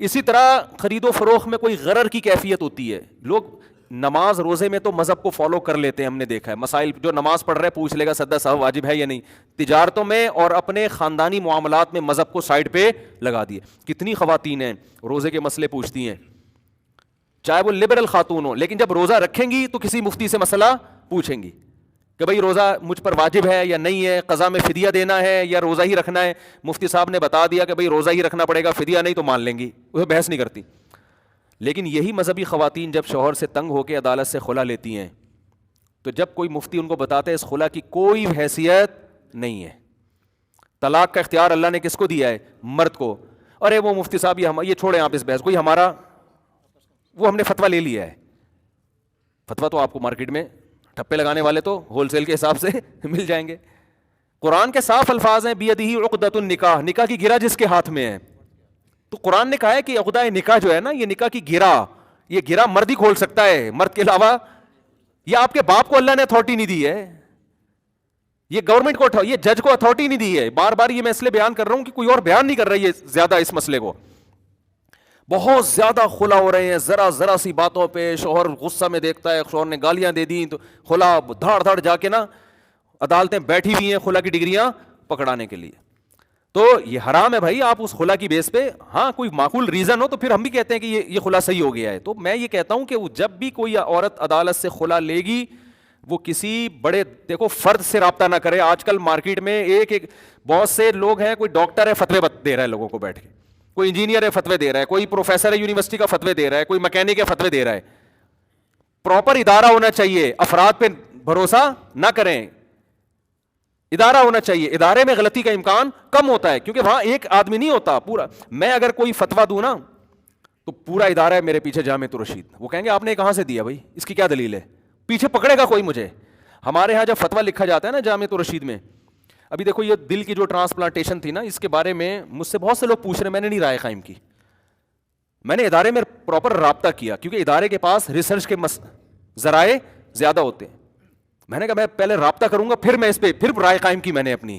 اسی طرح خرید و فروخت میں کوئی غرر کی کیفیت ہوتی ہے. لوگ نماز روزے میں تو مذہب کو فالو کر لیتے ہیں, ہم نے دیکھا ہے مسائل, جو نماز پڑھ رہے ہیں پوچھ لے گا سدا صاحب واجب ہے یا نہیں. تجارتوں میں اور اپنے خاندانی معاملات میں مذہب کو سائڈ پہ لگا دیے. کتنی خواتین ہیں روزے کے مسئلے پوچھتی ہیں, چاہے وہ لبرل خاتون ہو, لیکن جب روزہ رکھیں گی تو کسی مفتی سے مسئلہ پوچھیں گی کہ بھائی روزہ مجھ پر واجب ہے یا نہیں ہے, قضا میں فدیہ دینا ہے یا روزہ ہی رکھنا ہے. مفتی صاحب نے بتا دیا کہ بھائی روزہ ہی رکھنا پڑے گا, فدیہ نہیں تو مان لیں گی, وہ بحث نہیں کرتی. لیکن یہی مذہبی خواتین جب شوہر سے تنگ ہو کے عدالت سے خلا لیتی ہیں تو جب کوئی مفتی ان کو بتاتا ہے اس خلا کی کوئی حیثیت نہیں ہے, طلاق کا اختیار اللہ نے کس کو دیا ہے؟ مرد کو. ارے وہ مفتی صاحب یہ چھوڑیں آپ اس بحث کو, ہمارا وہ ہم نے فتویٰ لے لیا ہے. فتویٰ تو آپ کو مارکیٹ میں ٹھپے لگانے والے تو ہول سیل کے حساب سے مل جائیں گے. قرآن کے صاف الفاظ ہیں بیدہ عقدۃ النکاح, نکاح کی گرہ جس کے ہاتھ میں ہے. تو قرآن نے کہا ہے کہ عقدہ نکاح جو ہے نا, یہ نکاح کی گرہ, یہ گرہ مرد ہی کھول سکتا ہے, مرد کے علاوہ. یہ آپ کے باپ کو اللہ نے اتھارٹی نہیں دی ہے, یہ گورنمنٹ کو, یہ جج کو اتھارٹی نہیں دی ہے. بار بار یہ میں اس لیے بیان کر رہا ہوں کہ کوئی اور بیان نہیں کر رہی ہے زیادہ اس مسئلے کو. بہت زیادہ خلا ہو رہے ہیں ذرا سی باتوں پہ. شوہر غصہ میں دیکھتا ہے شوہر نے گالیاں دے دی تو خلا دھاڑ دھاڑ جا کے نا عدالتیں بیٹھی ہوئی ہیں خلا کی ڈگریاں پکڑانے کے لیے. تو یہ حرام ہے بھائی. آپ اس خلا کی بیس پہ, ہاں کوئی معقول ریزن ہو تو پھر ہم بھی کہتے ہیں کہ یہ خلا صحیح ہو گیا ہے. تو میں یہ کہتا ہوں کہ جب بھی کوئی عورت عدالت سے خلا لے گی وہ کسی بڑے دیکھو فرد سے رابطہ نہ کرے. آج کل مارکیٹ میں ایک بہت سے لوگ ہیں, کوئی ڈاکٹر ہے فتوے دے رہا ہے لوگوں کو بیٹھ کے, کوئی انجینئر ہے فتوے دے رہا ہے, کوئی پروفیسر ہے یونیورسٹی کا فتوے دے رہا ہے, کوئی میکینک ہے فتوے دے رہا ہے. پراپر ادارہ ہونا چاہیے, افراد پہ بھروسہ نہ کریں, ادارہ ہونا چاہیے. ادارے میں غلطی کا امکان کم ہوتا ہے کیونکہ وہاں ایک آدمی نہیں ہوتا پورا. میں اگر کوئی فتویٰ دوں نا تو پورا ادارہ ہے میرے پیچھے جامعۃ الرشید, وہ کہیں گے آپ نے کہاں سے دیا بھائی, اس کی کیا دلیل ہے, پیچھے پکڑے گا کوئی مجھے. ہمارے ہاں جب فتویٰ لکھا جاتا ہے نا جامعۃ الرشید میں, ابھی دیکھو یہ دل کی جو ٹرانسپلانٹیشن تھی نا, اس کے بارے میں مجھ سے بہت سے لوگ پوچھ رہے ہیں, میں نے نہیں رائے قائم کی. میں نے ادارے میں پراپر رابطہ کیا کیونکہ ادارے کے پاس ریسرچ کے ذرائع زیادہ ہوتے ہیں. میں نے کہا میں پہلے رابطہ کروں گا پھر میں اس پہ پھر رائے قائم کی. میں نے اپنی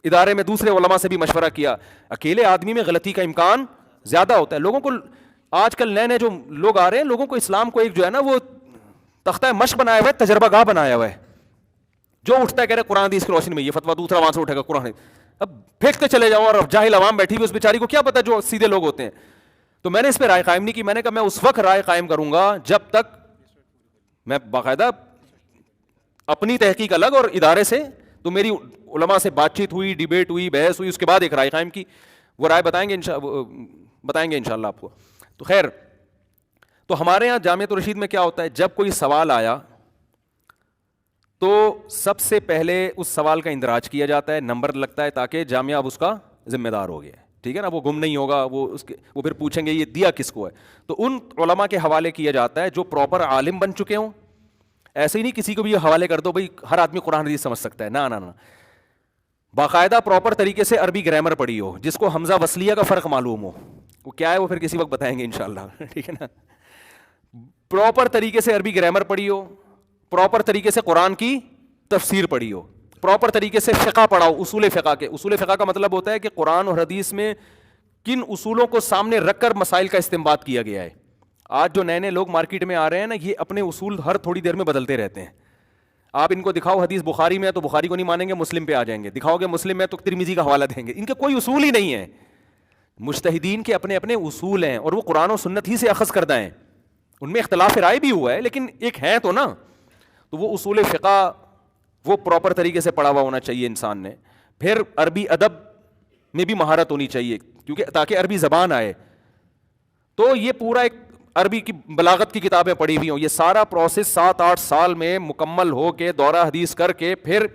ادارے میں دوسرے علماء سے بھی مشورہ کیا. اکیلے آدمی میں غلطی کا امکان زیادہ ہوتا ہے. لوگوں کو آج کل نئے جو لوگ آ رہے ہیں, لوگوں کو اسلام کو ایک جو ہے نا وہ تختہ مشق بنایا ہوا ہے, تجربہ گاہ بنایا ہوا ہے. جو اٹھتا ہے کہہ رہے قرآن حدیث کی روشنی میں یہ فتویٰ, دوسرا وہاں سے اٹھے گا قرآن. اب پھینکتے چلے جاؤ, اور جاہل عوام بیٹھی ہوئی اس بیچاری کو کیا پتا جو سیدھے لوگ ہوتے ہیں. تو میں نے اس پہ رائے قائم نہیں کی. میں نے کہا میں اس وقت رائے قائم کروں گا جب تک میں باقاعدہ اپنی تحقیق الگ اور ادارے سے, تو میری علماء سے بات چیت ہوئی, ڈیبیٹ ہوئی, بحث ہوئی, اس کے بعد ایک رائے قائم کی. وہ رائے بتائیں گے انشاءاللہ آپ کو. تو خیر, تو ہمارے ہاں جامعۃ الرشید میں کیا ہوتا ہے, جب کوئی سوال آیا تو سب سے پہلے اس سوال کا اندراج کیا جاتا ہے, نمبر لگتا ہے تاکہ جامعہ اب اس کا ذمہ دار ہو گیا ہے. ٹھیک ہے نا, وہ گم نہیں ہوگا, وہ پھر پوچھیں گے یہ دیا کس کو ہے. تو ان علماء کے حوالے کیا جاتا ہے جو پراپر عالم بن چکے ہوں. ایسے ہی نہیں کسی کو بھی حوالے کر دو بھائی ہر آدمی قرآن حدیث سمجھ سکتا ہے, نہ. باقاعدہ پراپر طریقے سے عربی گرامر پڑھی ہو, جس کو حمزہ وصلیہ کا فرق معلوم ہو. وہ کیا ہے وہ پھر کسی وقت بتائیں گے انشاءاللہ. ٹھیک ہے نا, پراپر طریقے سے عربی گرامر پڑھی ہو, پراپر طریقے سے قرآن کی تفسیر پڑھی ہو, پراپر طریقے سے فقہ پڑھا ہو. اصول فقہ کا مطلب ہوتا ہے کہ قرآن اور حدیث میں کن اصولوں کو سامنے رکھ کر مسائل کا استنباط کیا گیا ہے. آج جو نئے لوگ مارکیٹ میں آ رہے ہیں نا, یہ اپنے اصول ہر تھوڑی دیر میں بدلتے رہتے ہیں. آپ ان کو دکھاؤ حدیث بخاری میں ہے تو بخاری کو نہیں مانیں گے, مسلم پہ آ جائیں گے. دکھاؤ گے مسلم میں تو ترمذی کا حوالہ دیں گے. ان کے کوئی اصول ہی نہیں ہے. مجتہدین کے اپنے اپنے اصول ہیں اور وہ قرآن و سنت ہی سے اخذ کردہ ہیں. ان میں اختلاف رائے بھی ہوا ہے لیکن ایک ہے تو نا. تو وہ اصول فقہ وہ پراپر طریقے سے پڑھا ہوا ہونا چاہیے انسان نے. پھر عربی ادب میں بھی مہارت ہونی چاہیے کیونکہ تاکہ عربی زبان آئے. تو یہ پورا ایک عربی کی بلاغت کی کتابیں پڑھی ہوئی ہوں. یہ سارا پروسیس 7-8 سال میں مکمل ہو کے دورہ حدیث کر کے پھر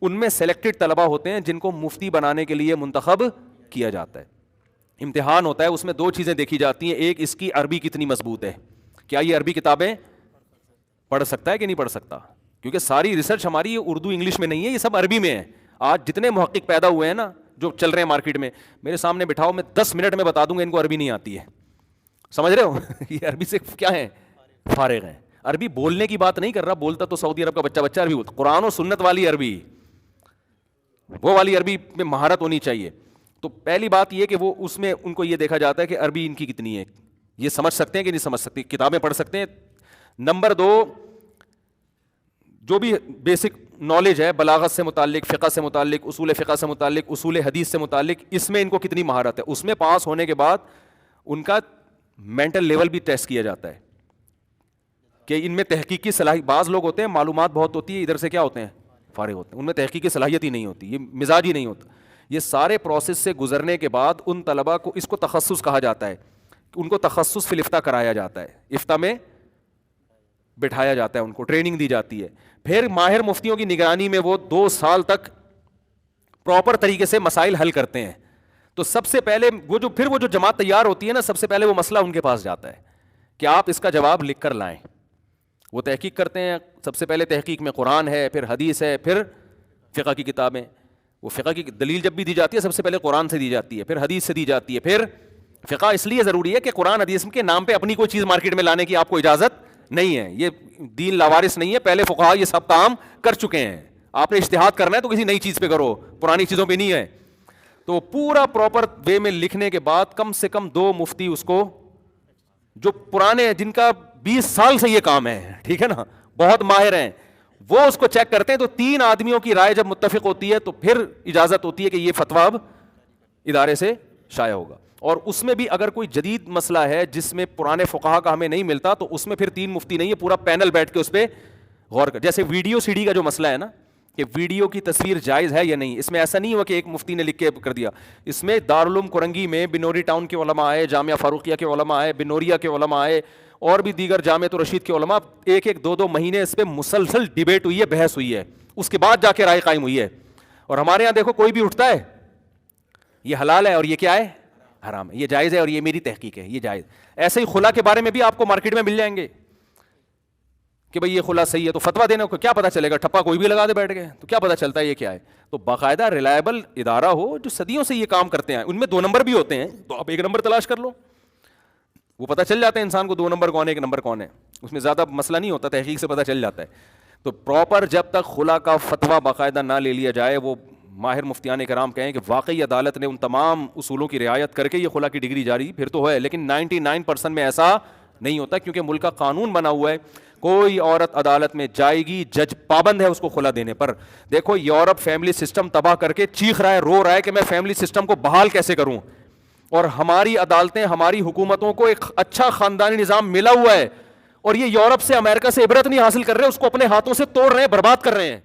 ان میں سلیکٹڈ طلبہ ہوتے ہیں جن کو مفتی بنانے کے لیے منتخب کیا جاتا ہے. امتحان ہوتا ہے, اس میں 2 چیزیں دیکھی جاتی ہیں. ایک, اس کی عربی کتنی مضبوط ہے, کیا یہ عربی کتابیں پڑھ سکتا ہے کہ نہیں پڑھ سکتا. کیونکہ ساری ریسرچ ہماری اردو انگلش میں نہیں ہے, یہ سب عربی میں ہے. آج جتنے محقق پیدا ہوئے ہیں نا جو چل رہے ہیں مارکیٹ میں, میرے سامنے بٹھاؤ, میں 10 منٹ میں بتا دوں گا ان کو عربی نہیں آتی ہے. سمجھ رہے ہو یہ عربی سے کیا ہے, فارغ ہیں. عربی بولنے کی بات نہیں کر رہا, بولتا تو سعودی عرب کا بچہ عربی بولتا. قرآن و سنت والی عربی, وہ والی عربی میں مہارت ہونی چاہیے. تو پہلی بات یہ کہ وہ اس میں ان کو یہ دیکھا جاتا ہے کہ عربی ان کی کتنی ہے، یہ سمجھ سکتے ہیں کہ نہیں سمجھ سکتے، کتابیں پڑھ سکتے ہیں. نمبر 2، جو بھی بیسک نالج ہے بلاغت سے متعلق، فقہ سے متعلق، اصول فقہ سے متعلق، اصول حدیث سے متعلق، اس میں ان کو کتنی مہارت ہے. اس میں پاس ہونے کے بعد ان کا مینٹل لیول بھی ٹیسٹ کیا جاتا ہے کہ ان میں تحقیقی صلاحیت. بعض لوگ ہوتے ہیں معلومات بہت ہوتی ہے، ادھر سے کیا ہوتے ہیں، فارغ ہوتے ہیں، ان میں تحقیقی صلاحیت ہی نہیں ہوتی، یہ مزاج ہی نہیں ہوتا. یہ سارے پروسیس سے گزرنے کے بعد ان طلباء کو، اس کو تخصص کہا جاتا ہے، ان کو تخصص فی الافتاء کرایا جاتا ہے، افتاء میں بٹھایا جاتا ہے، ان کو ٹریننگ دی جاتی ہے. پھر ماہر مفتیوں کی نگرانی میں وہ 2 سال تک پراپر طریقے سے مسائل حل کرتے ہیں. تو سب سے پہلے وہ جو جماعت تیار ہوتی ہے نا، سب سے پہلے وہ مسئلہ ان کے پاس جاتا ہے کہ آپ اس کا جواب لکھ کر لائیں. وہ تحقیق کرتے ہیں، سب سے پہلے تحقیق میں قرآن ہے، پھر حدیث ہے، پھر فقہ کی کتابیں. وہ فقہ کی دلیل جب بھی دی جاتی ہے سب سے پہلے قرآن سے دی جاتی ہے، پھر حدیث سے دی جاتی ہے. پھر فقہ اس لیے ضروری ہے کہ قرآن حدیث کے نام پہ اپنی کوئی چیز مارکیٹ میں لانے کی آپ کو اجازت نہیں ہے، یہ دین لاوارث نہیں ہے، پہلے فقہا یہ سب کام کر چکے ہیں. آپ نے اجتہاد کرنا ہے تو کسی نئی چیز پہ کرو، پرانی چیزوں پہ نہیں ہے. تو پورا پراپر وے میں لکھنے کے بعد کم سے کم 2 مفتی اس کو، جو پرانے ہیں، جن کا 20 سال سے یہ کام ہے، ٹھیک ہے نا، بہت ماہر ہیں، وہ اس کو چیک کرتے ہیں. تو 3 آدمیوں کی رائے جب متفق ہوتی ہے تو پھر اجازت ہوتی ہے کہ یہ فتویٰ اب ادارے سے شائع ہوگا. اور اس میں بھی اگر کوئی جدید مسئلہ ہے جس میں پرانے فقہا کا ہمیں نہیں ملتا تو اس میں پھر 3 مفتی نہیں ہے، پورا پینل بیٹھ کے اس پہ غور کر. جیسے ویڈیو سی ڈی کا جو مسئلہ ہے نا کہ ویڈیو کی تصویر جائز ہے یا نہیں، اس میں ایسا نہیں ہوا کہ ایک مفتی نے لکھ کے کر دیا. اس میں دارالعلوم کرنگی میں بنوری ٹاؤن کے علماء آئے، جامعہ فاروقیہ کے علماء آئے، بنوریا کے علماء آئے، اور بھی دیگر جامعۃ الرشید کے علماء، 1-2 مہینے اس پہ مسلسل ڈیبیٹ ہوئی ہے، بحث ہوئی ہے، اس کے بعد جا کے رائے قائم ہوئی ہے. اور ہمارے یہاں دیکھو کوئی بھی اٹھتا ہے یہ حلال ہے اور یہ کیا ہے، حرام ہے، یہ جائز ہے اور یہ میری تحقیق ہے، یہ جائز. ایسے ہی خلا کے بارے میں بھی آپ کو مارکیٹ میں مل جائیں گے کہ بھئی یہ خلا صحیح ہے، تو فتویٰ دینے کو کیا پتہ چلے گا، ٹھپا کوئی بھی لگا دے بیٹھ گئے، تو کیا پتہ چلتا ہے یہ کیا ہے. تو باقاعدہ ریلائبل ادارہ ہو جو صدیوں سے یہ کام کرتے ہیں. ان میں 2 نمبر بھی ہوتے ہیں تو آپ 1 نمبر تلاش کر لو، وہ پتہ چل جاتا ہے انسان کو 2 نمبر کون ہے 1 نمبر کون ہے، اس میں زیادہ مسئلہ نہیں ہوتا، تحقیق سے پتہ چل جاتا ہے. تو پراپر جب تک خلا کا فتویٰ باقاعدہ نہ لے لیا جائے، وہ ماہر مفتیان کرام کہیں کہ واقعی عدالت نے ان تمام اصولوں کی رعایت کر کے یہ خلا کی ڈگری جاری، پھر تو ہے. لیکن 99% میں ایسا نہیں ہوتا، کیونکہ ملک کا قانون بنا ہوا ہے کوئی عورت عدالت میں جائے گی، جج پابند ہے اس کو خلا دینے پر. دیکھو یورپ فیملی سسٹم تباہ کر کے چیخ رہا ہے، رو رہا ہے کہ میں فیملی سسٹم کو بحال کیسے کروں، اور ہماری عدالتیں، ہماری حکومتوں کو ایک اچھا خاندانی نظام ملا ہوا ہے، اور یہ یورپ سے، امریکہ سے عبرت نہیں حاصل کر رہے، اس کو اپنے ہاتھوں سے توڑ رہے ہیں، برباد کر رہے ہیں.